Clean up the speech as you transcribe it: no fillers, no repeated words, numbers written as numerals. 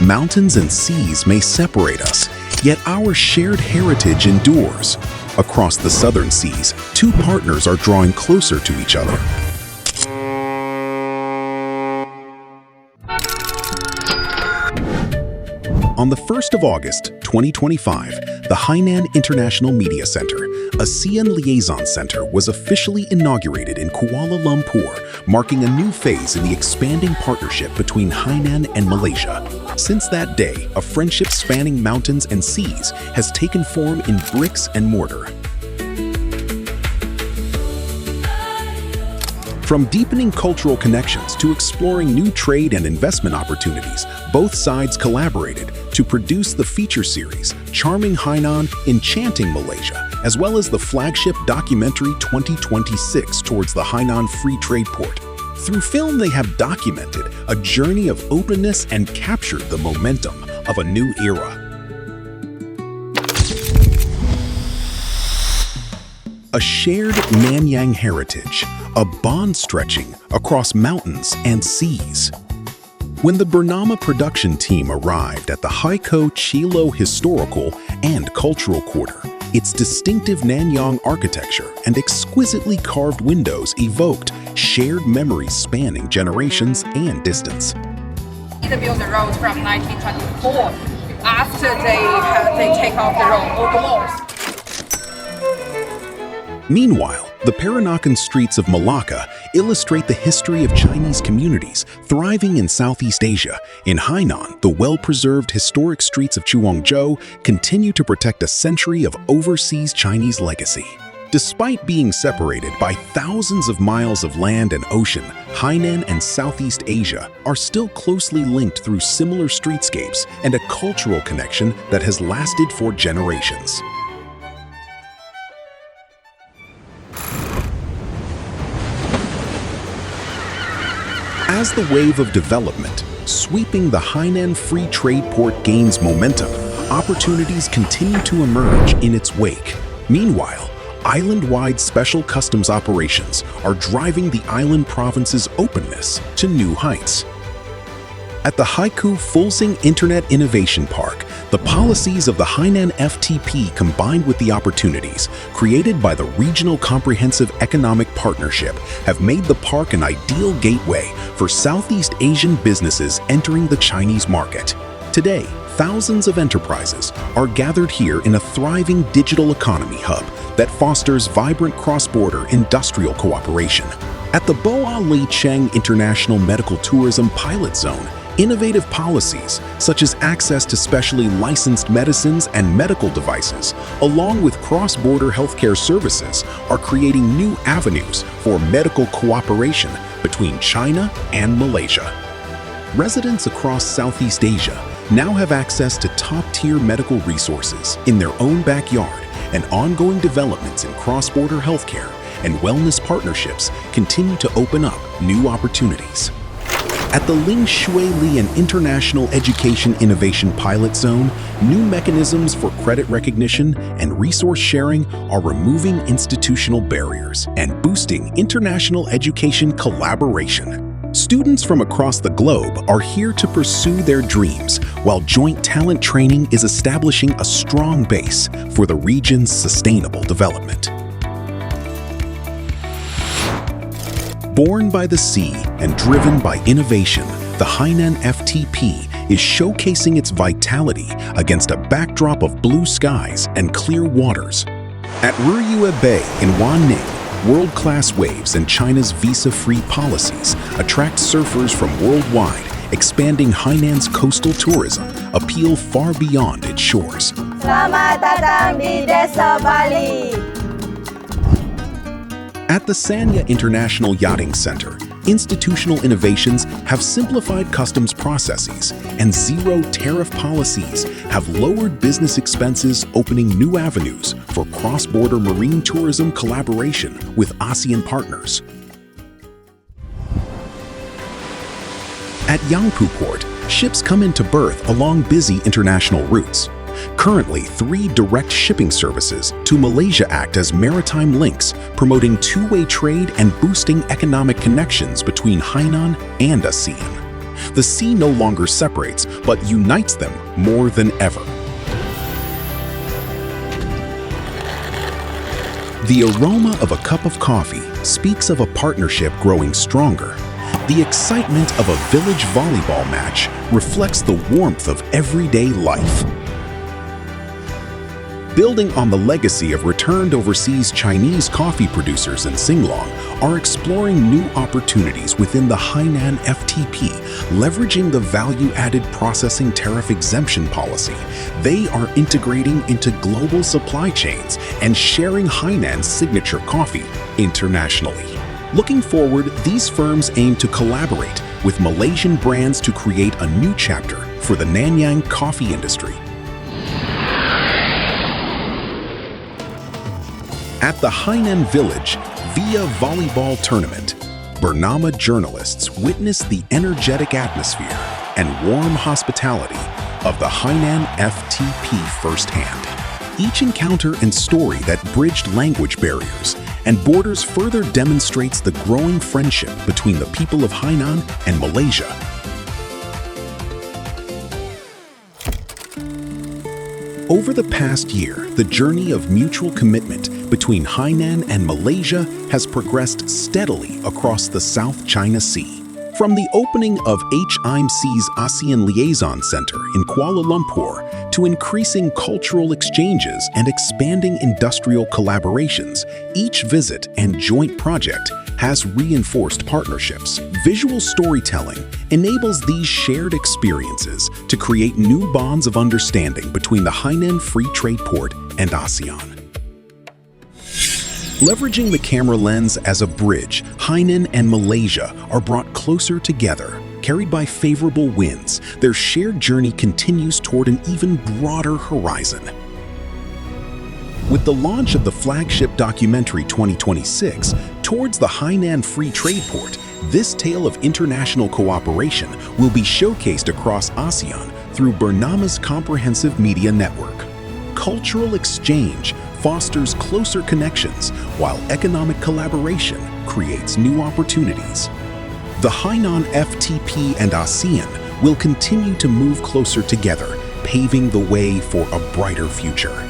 Mountains and seas may separate us, yet our shared heritage endures. Across the southern seas, two partners are drawing closer to each other. On the 1st of August, 2025, the Hainan International Media Center, ASEAN Liaison Center, was officially inaugurated in Kuala Lumpur, marking a new phase in the expanding partnership between Hainan and Malaysia. Since that day, a friendship spanning mountains and seas has taken form in bricks and mortar. From deepening cultural connections to exploring new trade and investment opportunities, both sides collaborated to produce the feature series Charming Hainan, Enchanting Malaysia, as well as the flagship documentary 2026 towards the Hainan Free Trade Port. Through film, they have documented a journey of openness and captured the momentum of a new era. A shared Nanyang heritage, a bond stretching across mountains and seas. When the Bernama production team arrived at the Haikou Qilou Historical and Cultural Quarter, its distinctive Nanyang architecture and exquisitely carved windows evoked shared memories spanning generations and distance. They built the road from 1924 after they take off the road, all the walls. Meanwhile, the Peranakan streets of Malacca illustrate the history of Chinese communities thriving in Southeast Asia. In Hainan, the well-preserved historic streets of Chuangzhou continue to protect a century of overseas Chinese legacy. Despite being separated by thousands of miles of land and ocean, Hainan and Southeast Asia are still closely linked through similar streetscapes and a cultural connection that has lasted for generations. As the wave of development sweeping the Hainan Free Trade Port gains momentum, opportunities continue to emerge in its wake. Meanwhile, island-wide special customs operations are driving the island province's openness to new heights. At the Haikou Fullsing Internet Innovation Park, the policies of the Hainan FTP combined with the opportunities created by the Regional Comprehensive Economic Partnership have made the park an ideal gateway for Southeast Asian businesses entering the Chinese market. Today, thousands of enterprises are gathered here in a thriving digital economy hub that fosters vibrant cross-border industrial cooperation. At the Boao Lecong International Medical Tourism Pilot Zone, innovative policies, such as access to specially licensed medicines and medical devices, along with cross-border healthcare services, are creating new avenues for medical cooperation between China and Malaysia. Residents across Southeast Asia now have access to top-tier medical resources in their own backyard, and ongoing developments in cross-border healthcare and wellness partnerships continue to open up new opportunities. At the Lingshui Li and International Education Innovation Pilot Zone, new mechanisms for credit recognition and resource sharing are removing institutional barriers and boosting international education collaboration. Students from across the globe are here to pursue their dreams, while joint talent training is establishing a strong base for the region's sustainable development. Born by the sea and driven by innovation, the Hainan FTP is showcasing its vitality against a backdrop of blue skies and clear waters. At Riyue Bay in Wanning, world-class waves and China's visa-free policies attract surfers from worldwide, expanding Hainan's coastal tourism appeal far beyond its shores. Selamat datang di Desa Bali. At the Sanya International Yachting Center, institutional innovations have simplified customs processes, and zero-tariff policies have lowered business expenses, opening new avenues for cross-border marine tourism collaboration with ASEAN partners. At Yangpu Port, ships come into berth along busy international routes. Currently, 3 direct shipping services to Malaysia act as maritime links, promoting two-way trade and boosting economic connections between Hainan and ASEAN. The sea no longer separates, but unites them more than ever. The aroma of a cup of coffee speaks of a partnership growing stronger. The excitement of a village volleyball match reflects the warmth of everyday life. Building on the legacy of returned overseas Chinese coffee producers in Singlong are exploring new opportunities within the Hainan FTP, leveraging the value-added processing tariff exemption policy. They are integrating into global supply chains and sharing Hainan's signature coffee internationally. Looking forward, these firms aim to collaborate with Malaysian brands to create a new chapter for the Nanyang coffee industry. At the Hainan village, via volleyball tournament, Bernama journalists witnessed the energetic atmosphere and warm hospitality of the Hainan FTP firsthand. Each encounter and story that bridged language barriers and borders further demonstrates the growing friendship between the people of Hainan and Malaysia. Over the past year, the journey of mutual commitment between Hainan and Malaysia has progressed steadily across the South China Sea. From the opening of HIMC's ASEAN Liaison Center in Kuala Lumpur to increasing cultural exchanges and expanding industrial collaborations, each visit and joint project has reinforced partnerships. Visual storytelling enables these shared experiences to create new bonds of understanding between the Hainan Free Trade Port and ASEAN. Leveraging the camera lens as a bridge, Hainan and Malaysia are brought closer together. Carried by favorable winds, their shared journey continues toward an even broader horizon. With the launch of the flagship documentary 2026, Towards the Hainan Free Trade Port, this tale of international cooperation will be showcased across ASEAN through Bernama's comprehensive media network. Cultural exchange fosters closer connections, while economic collaboration creates new opportunities. The Hainan FTP and ASEAN will continue to move closer together, paving the way for a brighter future.